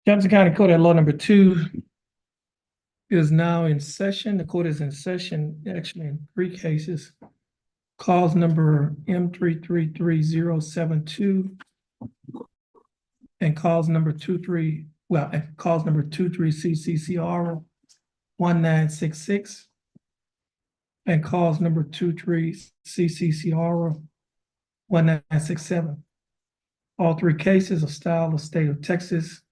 Jefferson County Court at Law number 2 is now in session. The court is in session, actually in 3 cases. Cause number M333072 and cause number 23 CCCR 1966 and cause number 23 CCCR 1967. All 3 cases are styled the state of Texas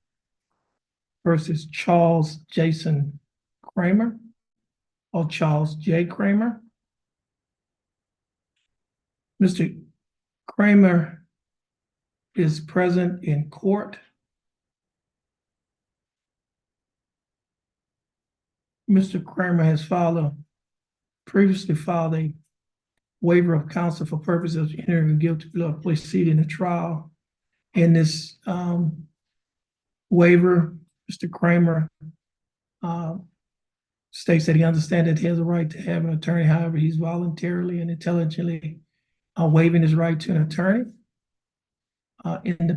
versus Charles Jason Kramer or Charles J. Kramer. Mr. Kramer is present in court. Mr. Kramer has previously filed a waiver of counsel for purposes of entering a guilty plea or proceeding a trial. In this waiver, Mr. Kramer states that he understands that he has a right to have an attorney. However, he's voluntarily and intelligently waiving his right to an attorney in the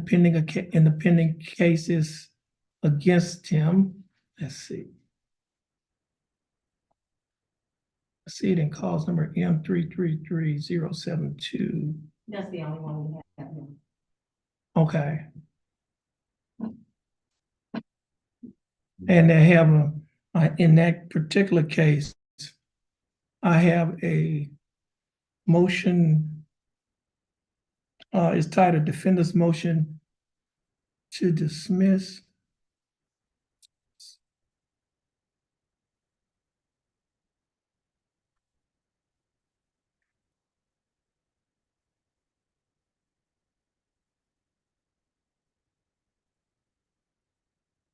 pending cases against him. Let's see it in cause number M333072. That's the only one we have. Okay. And they have in that particular case, I have a motion, it's titled Defendant's Motion to Dismiss.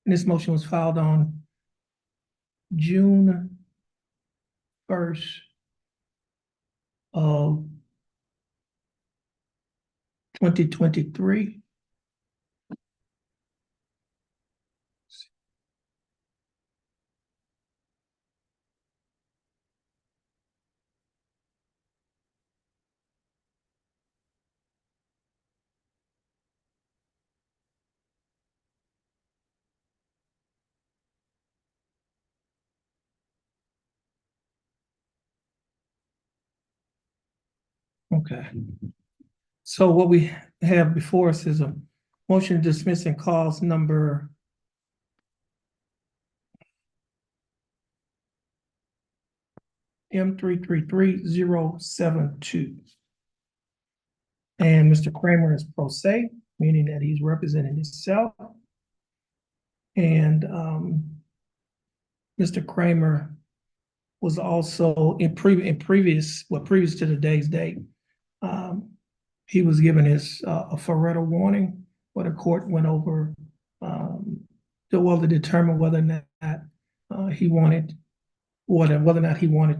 And this motion was filed on June 1st of 2023. Okay. So what we have before us is a motion dismissing cause number M333072. And Mr. Kramer is pro se, meaning that he's representing himself. And Mr. Kramer was also previous to today's date, he was given his a Faretto warning, where the court went over to determine whether or not he wanted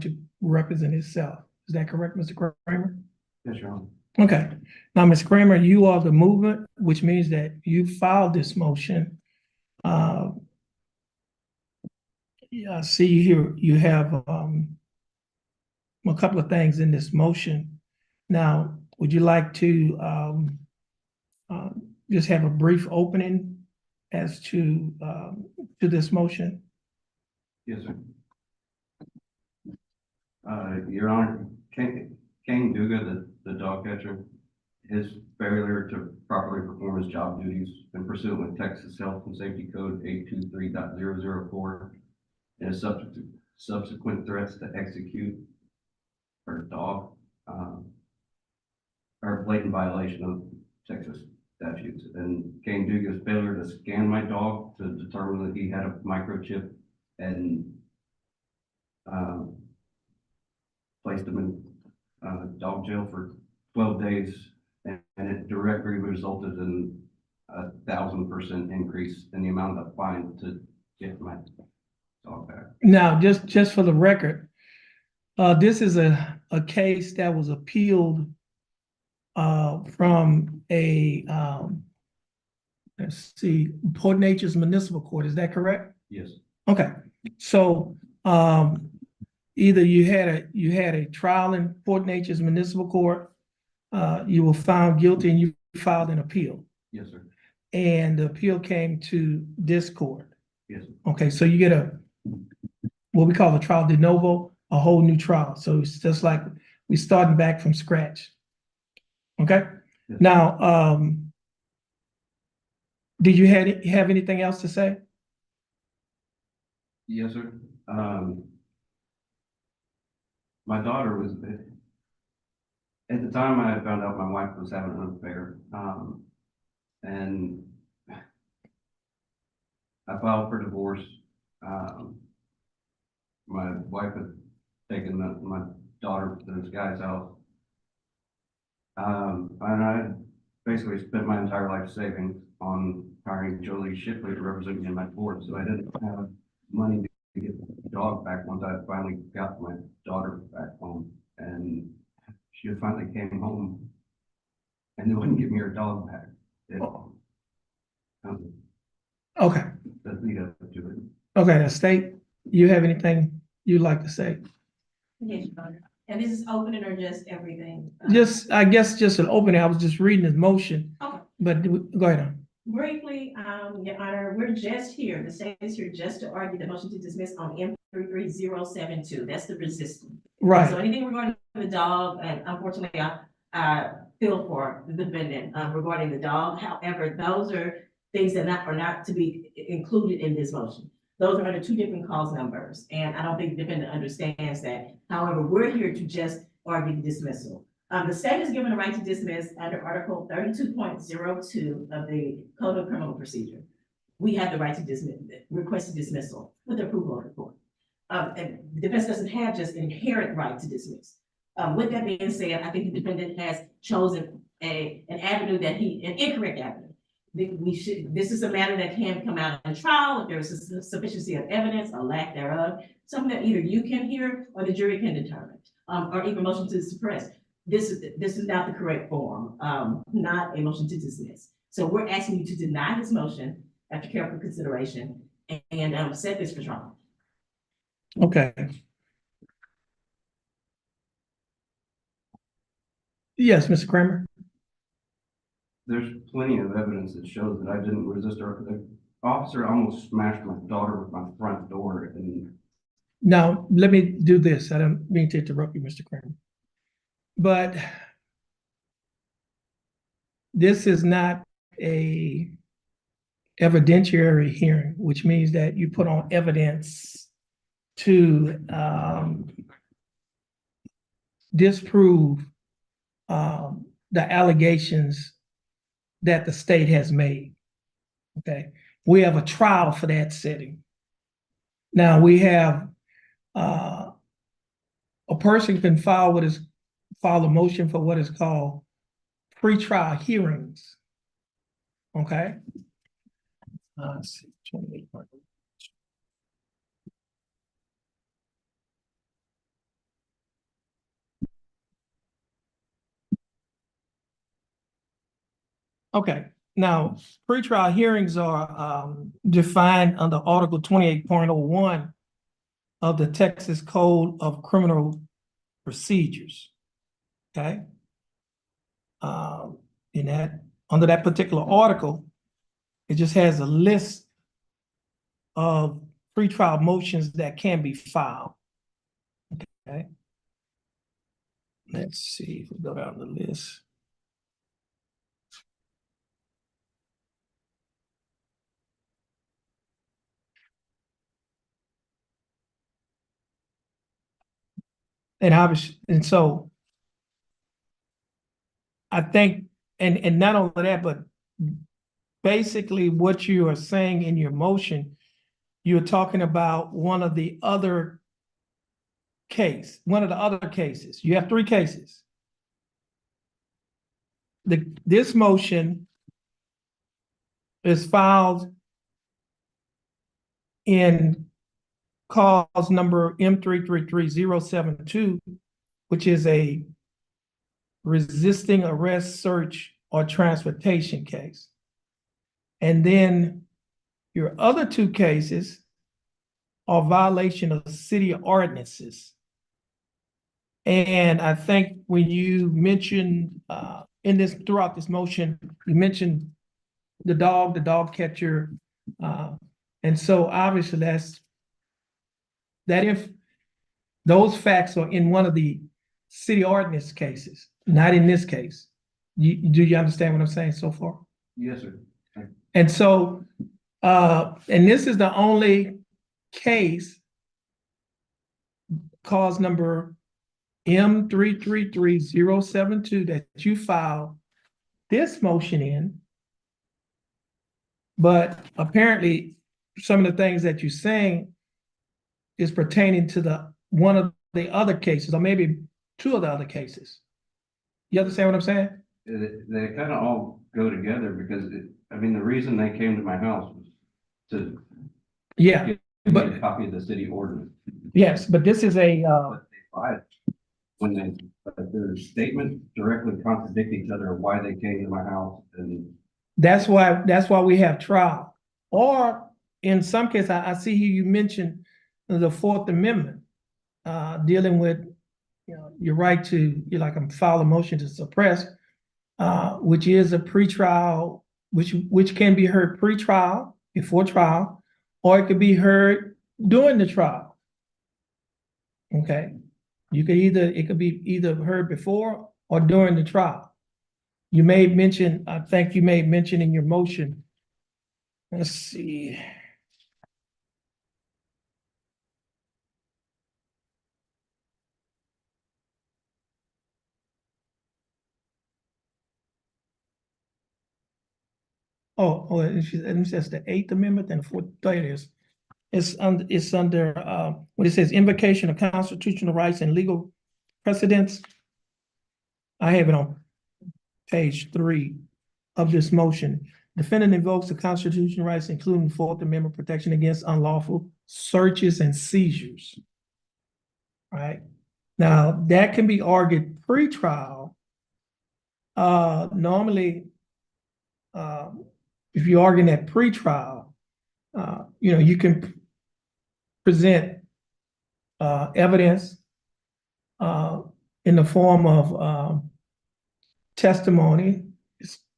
to represent himself. Is that correct, Mr. Kramer? Yes, Your Honor. Okay. Now, Ms. Kramer, you are the movement, which means that you filed this motion. Yeah, I see here you have a couple of things in this motion. Now, would you like to just have a brief opening as to this motion? Yes, sir. Your Honor, Kane Duga, the dog catcher, his failure to properly perform his job duties in pursuant with Texas Health and Safety Code 823.004 and his subsequent threats to execute our dog are a blatant violation of Texas statutes. And Kane Duga's failure to scan my dog to determine that he had a microchip and placed him in dog jail for 12 days, and it directly resulted in 1,000% increase in the amount of fine to get my dog back. Now, just for the record, this is a case that was appealed from a let's see, Port Nature's Municipal Court. Is that correct? Yes, Okay, so either you had a trial in Port Nature's Municipal Court, you were found guilty, and you filed an appeal, yes, sir. and the appeal came to this court. Yes, sir. Okay, so you get what we call a trial de novo, a whole new trial. So it's just like we starting back from scratch. Okay, Yes. now, did you have anything else to say? Yes, sir. My daughter was, at the time I had found out my wife was having an affair, and I filed for divorce. My wife had taken my daughter to this guy's house. And I basically spent my entire life savings on hiring Jolie Shipley to represent me in my court, so I didn't have money to get the dog back once I finally got my daughter back home. And she finally came home and they wouldn't give me her dog back. Okay, That lead up to it. okay, now State, you have anything you'd like to say? Yes, Your Honor. And this is opening or just everything? Just, I guess, just an opening. I was just reading his motion, Okay. but go ahead. Briefly, Your Honor, we're just here, the state is here just to argue the motion to dismiss on M 33072. That's the resistance. So Right, anything regarding the dog, and unfortunately, I feel for the defendant regarding the dog. However, those are things that are not to be included in this motion. Those are under two different cause numbers, and I don't think the defendant understands that. However, we're here to just argue the dismissal. The state is given a right to dismiss under Article 32.02 of the Code of Criminal Procedure. We have the right to dismiss, request a dismissal with approval of the court. And the defense doesn't have just an inherent right to dismiss. With that being said, I think the defendant has chosen an avenue an incorrect avenue. This is a matter that can come out in trial if there is a sufficiency of evidence or lack thereof, something that either you can hear or the jury can determine, or even motion to suppress. This is not the correct form, not a motion to dismiss. So we're asking you to deny this motion after careful consideration and set this for trial. okay. Yes, Mr. Kramer? There's plenty of evidence that shows that I didn't resist her. The officer almost smashed my daughter with my front door, and Now, let me do this. I don't mean to interrupt you, Mr. Kramer. But this is not a evidentiary hearing, which means that you put on evidence to disprove the allegations that the state has made. Okay, we have a trial for that setting. Now we have a person can file a motion for what is called pretrial hearings. Okay. Let's see, 28. Okay, now pretrial hearings are defined under Article 28.01 of the Texas Code of Criminal procedures. Okay. In that, under that particular article, it just has a list of pretrial motions that can be filed. Okay. Let's see if we go down the list. And obviously, and so I think, and not only that, but basically what you are saying in your motion, you're talking about one of the other cases. You have three cases. This motion is filed in cause number M333072, which is a resisting arrest, search, or transportation case. And then your other two cases are violation of city ordinances. And I think when you mentioned throughout this motion, you mentioned the dog catcher. And so obviously that if those facts are in one of the city ordinance cases, not in this case. Do you understand what I'm saying so far? Yes, sir. And so, and this is the only case, cause number M333072, that you filed this motion in. But apparently, some of the things that you're saying is pertaining to one of the other cases, or maybe two of the other cases. You understand what I'm saying? They kind of all go together because the reason they came to my house was to give me a copy of the city ordinance. Yes, but this is a But they filed when their statements directly contradict each other of why they came to my house, and that's why we have trial. Or in some cases, I see you mentioned the Fourth Amendment, dealing with your right to file a motion to suppress, which is a pretrial, which can be heard pre-trial, before trial, or it could be heard during the trial. Okay, it could be either heard before or during the trial. You made mention, I think you made mention in your motion. Let's see. It says the Eighth Amendment and the Fourth. There it is. It's under what it says, invocation of constitutional rights and legal precedents. I have it on page 3 of this motion. Defendant invokes the constitutional rights, including Fourth Amendment protection against unlawful searches and seizures. Right? Now, that can be argued pre-trial. Normally, if you're arguing that pre-trial, you can present evidence in the form of testimony.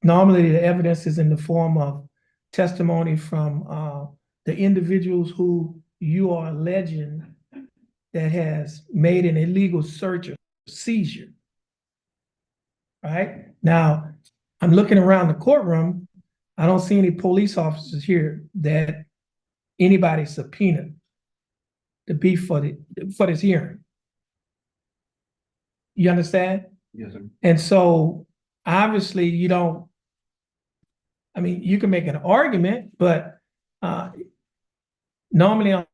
Normally, the evidence is in the form of testimony from the individuals who you are alleging that has made an illegal search or seizure. Right? Now, I'm looking around the courtroom. I don't see any police officers here that anybody subpoenaed to be for this hearing. You understand? yes, sir. And so obviously you can make an argument, but normally on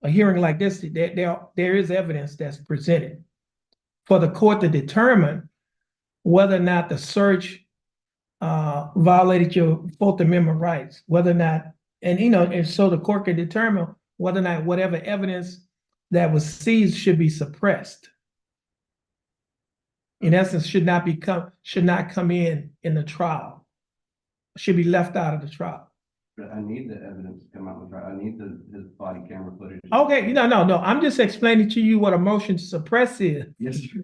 a hearing like this, there is evidence that's presented for the court to determine whether or not the search violated your Fourth Amendment rights, whether or not, and so the court can determine whether or not whatever evidence that was seized should be suppressed. In essence, should not come in the trial, should be left out of the trial. But I need the evidence to come out and try, I need his body camera footage. Okay, no, I'm just explaining to you what a motion to suppress is. Yes, sir.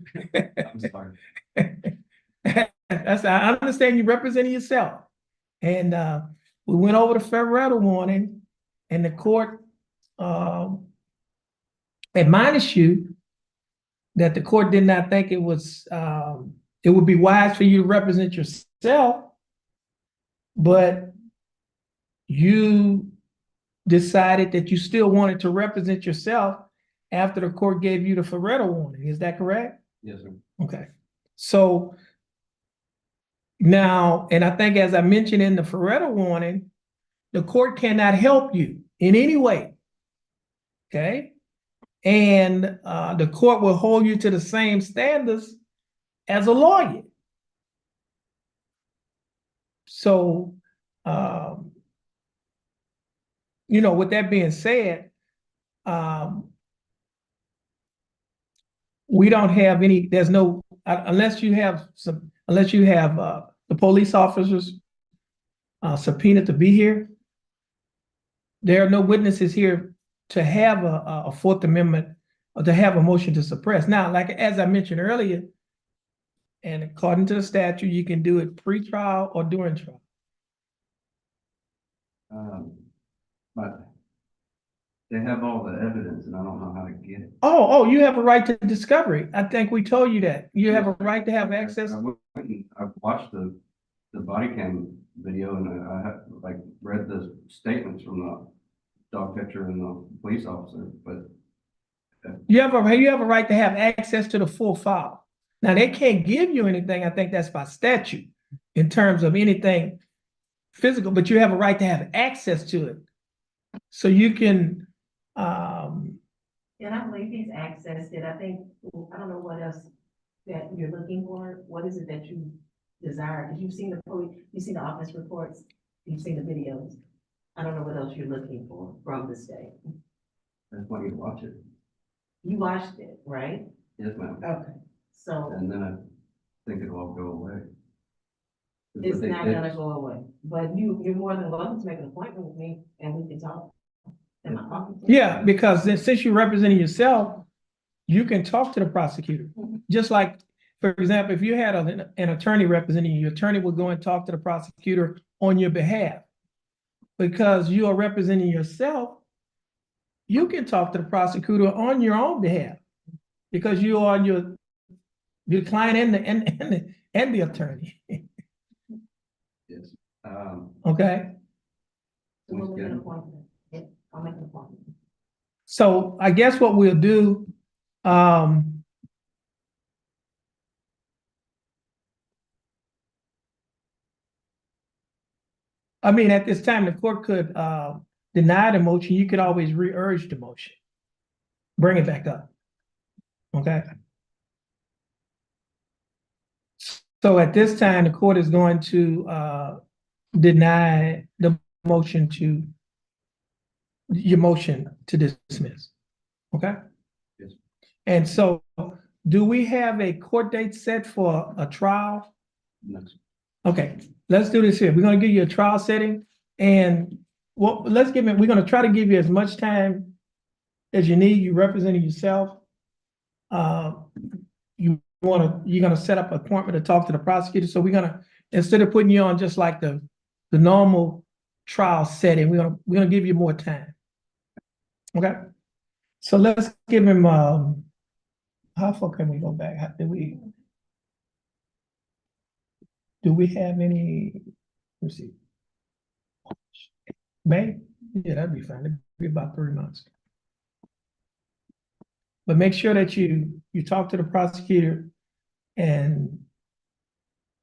I'm sorry. I understand you representing yourself. And we went over the Ferretta warning and the court admonished you that the court did not think it would be wise for you to represent yourself, but you decided that you still wanted to represent yourself after the court gave you the Ferretta warning. Is that correct? Yes, sir. Okay. So now, and I think as I mentioned in the Ferretta warning, the court cannot help you in any way. Okay. And the court will hold you to the same standards as a lawyer. So, with that being said, we don't have any, there's no, unless you have the police officers subpoenaed to be here, there are no witnesses here to have a Fourth Amendment or to have a motion to suppress. Now, like as I mentioned earlier, and according to the statute, you can do it pre-trial or during trial. But they have all the evidence and I don't know how to get it. Oh, you have a right to discovery. I think we told you that. You have a right to have access. I've watched the body cam video and I have like read the statements from the dog catcher and the police officer, but You have a right to have access to the full file. Now, they can't give you anything. I think that's by statute in terms of anything physical, but you have a right to have access to it. So you can, And I believe he's accessed it. I don't know what else that you're looking for. What is it that you desire? Because you've seen the office reports, you've seen the videos. I don't know what else you're looking for from the state. I just want you to watch it. You watched it, right? Yes, ma'am. Okay. So And then I think it'll all go away. it's But not gonna go away, but you're more than welcome to make an appointment with me and we can talk. Am I talking to you? yeah, because since you're representing yourself, you can talk to the prosecutor. Just like, for example, if you had an attorney representing you, your attorney would go and talk to the prosecutor on your behalf. Because you are representing yourself, you can talk to the prosecutor on your own behalf because you are your client and the attorney. Yes. Okay. So we'll make an appointment. Yeah, I'll make an appointment. So I guess what we'll do, at this time, the court could deny the motion. You could always re-urge the motion. Bring it back up. Okay. So at this time, the court is going to deny your motion to dismiss. Okay? Yes. And so do we have a court date set for a trial? Next. Okay, let's do this here. We're gonna give you a trial setting and we're gonna try to give you as much time as you need. You representing yourself. You're gonna set up an appointment to talk to the prosecutor. So we're gonna, instead of putting you on just like the normal trial setting, we're gonna give you more time. Okay, so let's give him, how far can we go back? Do we have any, let's see. May? Yeah, that'd be fine. It'd be about 3 months. But make sure that you talk to the prosecutor and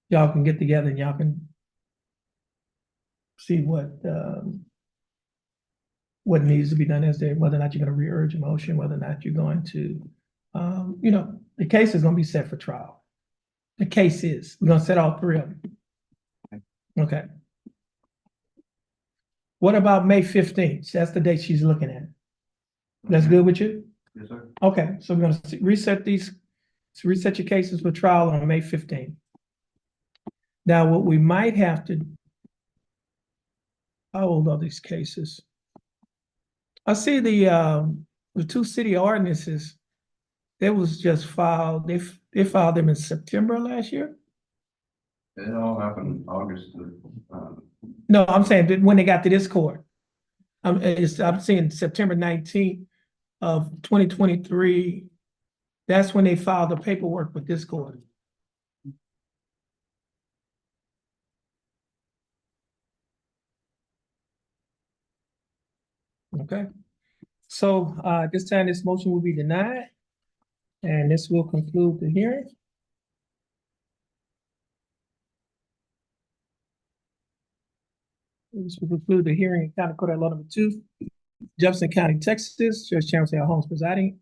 y'all can get together and y'all can see what needs to be done whether or not you're going to re-urge a motion, whether or not you're going to, the case is going to be set for trial. The case is, we're going to set all three of them. Okay. What about May 15th? That's the date she's looking at. That's good with you? Yes, sir. Okay, so we're going to reset your cases for trial on May 15th. Now, what we might have to How old are these cases? I see the two city ordinances, they was just filed, they filed them in September last year? It all happened in August No, I'm saying that when they got to this court. I'm seeing September 19th of 2023. That's when they filed the paperwork with this court. Okay. So this time this motion will be denied. And this will conclude the hearing. This will conclude the hearing in County Court at Law number 2, Jefferson County, Texas. Judge Terrence Holmes presiding.